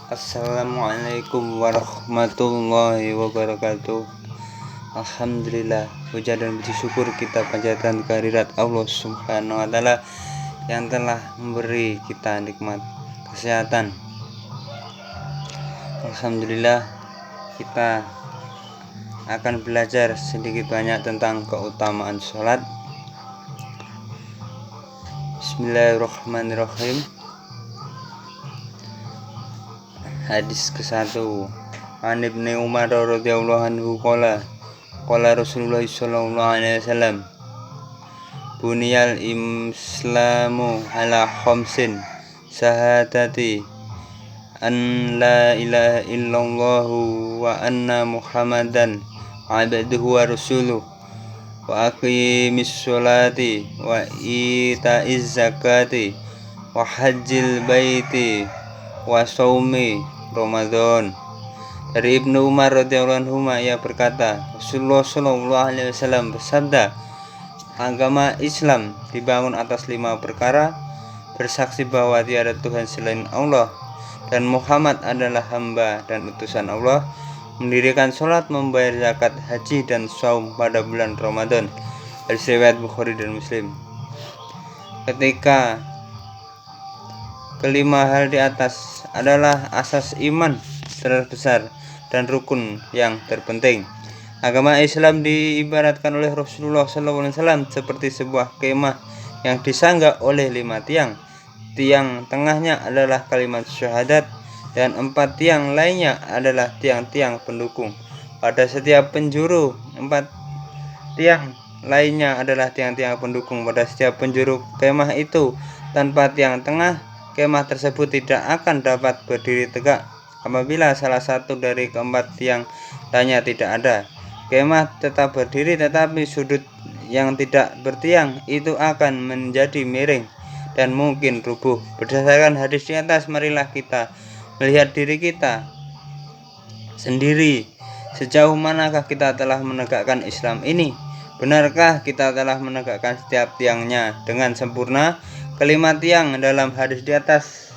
Assalamualaikum warahmatullahi wabarakatuh. Alhamdulillah, puja dan puji syukur kita panjatkan kehadirat Allah Subhanahu wa taala yang telah memberi kita nikmat kesehatan. Alhamdulillah, kita akan belajar sedikit banyak tentang keutamaan sholat. Bismillahirrahmanirrahim. Hadis ke-1, An Ibnu Umar radhiyallahu anhu qala Rasulullah sallallahu alaihi wasallam, buniyal islamu ala khamsin, syahadati an la ilaha illallah wa anna muhammadan abduhu wa rasuluh, wa aqimis sholati wa itaiz zakati wa hajjil baiti wa shaumi Ramadan. Dari Ibnu Umar radhiyallahu anhu, ia berkata, Rasulullah sallallahu alaihi wasallam bersabda, agama Islam dibangun atas 5 perkara: bersaksi bahwa tiada Tuhan selain Allah dan Muhammad adalah hamba dan utusan Allah, mendirikan sholat, membayar zakat, haji, dan saum pada bulan Ramadan. Hadis riwayat Bukhari dan Muslim. Ketika kelima hal di atas adalah asas iman terbesar dan rukun yang terpenting. Agama Islam diibaratkan oleh Rasulullah SAW seperti sebuah kemah yang disanggah oleh 5 tiang. Tiang tengahnya adalah kalimat syahadat dan 4 tiang lainnya adalah tiang-tiang pendukung. Pada setiap penjuru 4 tiang lainnya adalah tiang-tiang pendukung. Pada setiap penjuru kemah itu, tanpa tiang tengah, kemah tersebut tidak akan dapat berdiri tegak. Apabila salah satu dari keempat tiang lainnya tidak ada, kemah tetap berdiri, tetapi sudut yang tidak bertiang itu akan menjadi miring dan mungkin rubuh. Berdasarkan hadis di atas, marilah kita melihat diri kita sendiri. Sejauh manakah kita telah menegakkan Islam ini? Benarkah kita telah menegakkan setiap tiangnya dengan sempurna? Kelima tiang dalam hadis di atas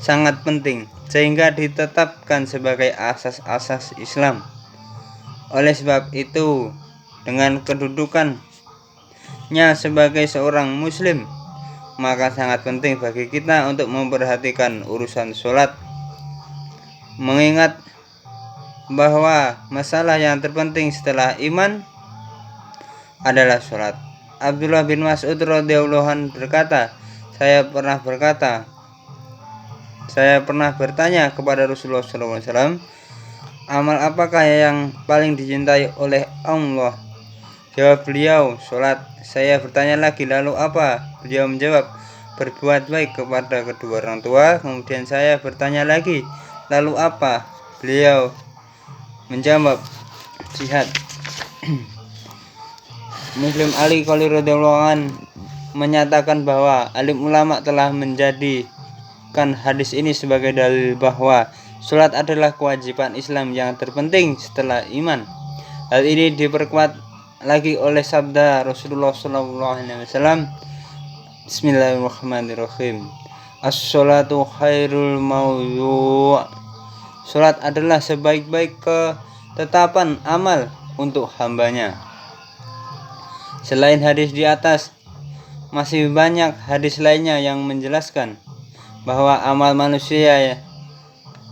sangat penting, sehingga ditetapkan sebagai asas-asas Islam. Oleh sebab itu, dengan kedudukannya sebagai seorang muslim, maka sangat penting bagi kita untuk memperhatikan urusan sholat, mengingat bahwa masalah yang terpenting setelah iman adalah sholat. Abdullah bin Mas'ud radhiyallahu anhu berkata, saya pernah bertanya kepada Rasulullah SAW, amal apakah yang paling dicintai oleh Allah? Jawab beliau, sholat. Saya bertanya lagi, lalu apa? Beliau menjawab, berbuat baik kepada kedua orang tua. Kemudian saya bertanya lagi, lalu apa? Beliau menjawab, jihad. Muslim Ali Qali radhiyallahu an menyatakan bahwa alim ulama telah menjadikan hadis ini sebagai dalil bahwa sholat adalah kewajiban Islam yang terpenting setelah iman. Hal ini diperkuat lagi oleh sabda Rasulullah SAW, Bismillahirrahmanirrahim, as-sholatu khairul mawdu'. Sholat adalah sebaik-baik ketetapan amal untuk hambanya. Selain hadis di atas, masih banyak hadis lainnya yang menjelaskan bahwa amal manusia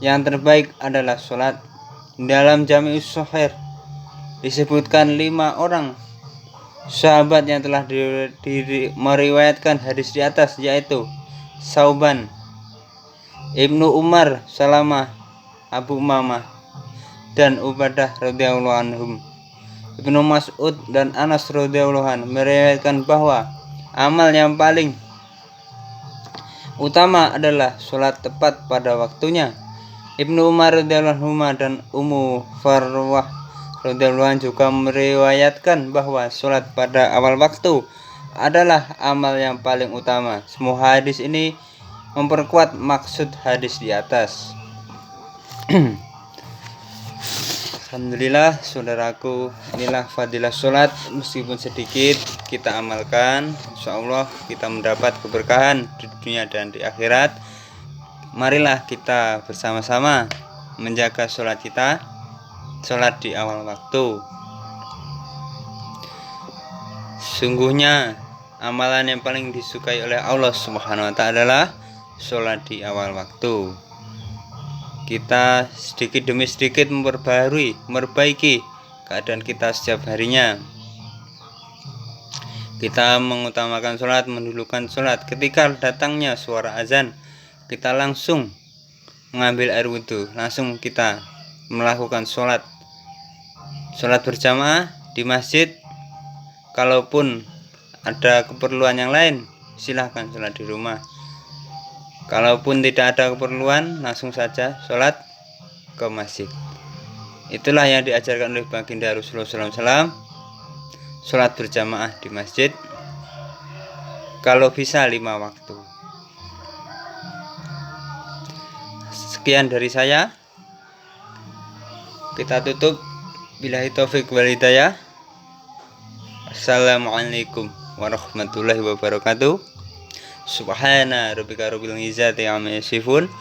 yang terbaik adalah sholat. Dalam Jami'us Shahih disebutkan 5 orang sahabat yang telah meriwayatkan hadis di atas, yaitu Sauban, Ibnu Umar, Salamah, Abu Umamah, dan Ubadah radhiyallahu anhum. Ibnu Mas'ud dan Anas radhiyallahu anhu meriwayatkan bahwa amal yang paling utama adalah sholat tepat pada waktunya. Ibnu Umar radhiyallahu anhu dan Ummu Farwah radhiyallahu anha juga meriwayatkan bahwa sholat pada awal waktu adalah amal yang paling utama. Semua hadis ini memperkuat maksud hadis di atas. Alhamdulillah, saudaraku, inilah fadilah sholat. Meskipun sedikit kita amalkan, insya Allah kita mendapat keberkahan di dunia dan di akhirat. marilah kita bersama-sama menjaga sholat kita, sholat di awal waktu. Sungguhnya amalan yang paling disukai oleh Allah Subhanahu wa Ta'ala adalah sholat di awal waktu. Kita sedikit demi sedikit memperbaiki keadaan kita setiap harinya. Kita mengutamakan sholat, mendulukan sholat. Ketika datangnya suara azan, kita langsung mengambil air wudhu, langsung kita melakukan sholat berjamaah di masjid. Kalaupun ada keperluan yang lain, silahkan sholat di rumah. Kalaupun tidak ada keperluan, langsung saja sholat ke masjid. Itulah yang diajarkan oleh baginda Rasulullah SAW, sholat berjamaah di masjid, kalau bisa 5 waktu. Sekian dari saya. Kita tutup. Billahi taufik wal hidayah. Assalamualaikum warahmatullahi wabarakatuh. Subhana rabbika rabbil izzati amma yasifun.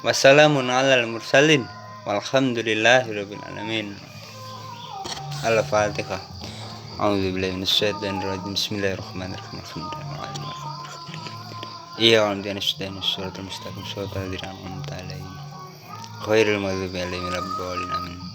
Wassalamun alal mursalin. Walhamdulillahi rabbil alamin. Al-Fatihah. A'udzubillahi minasyaitonir rajim. Bismillahirrahmanirrahim. Iya, alhamdulillah sudah suratul mustaqim suratul dzikr ghairil maghdubi alaihim waladdallin. Amin.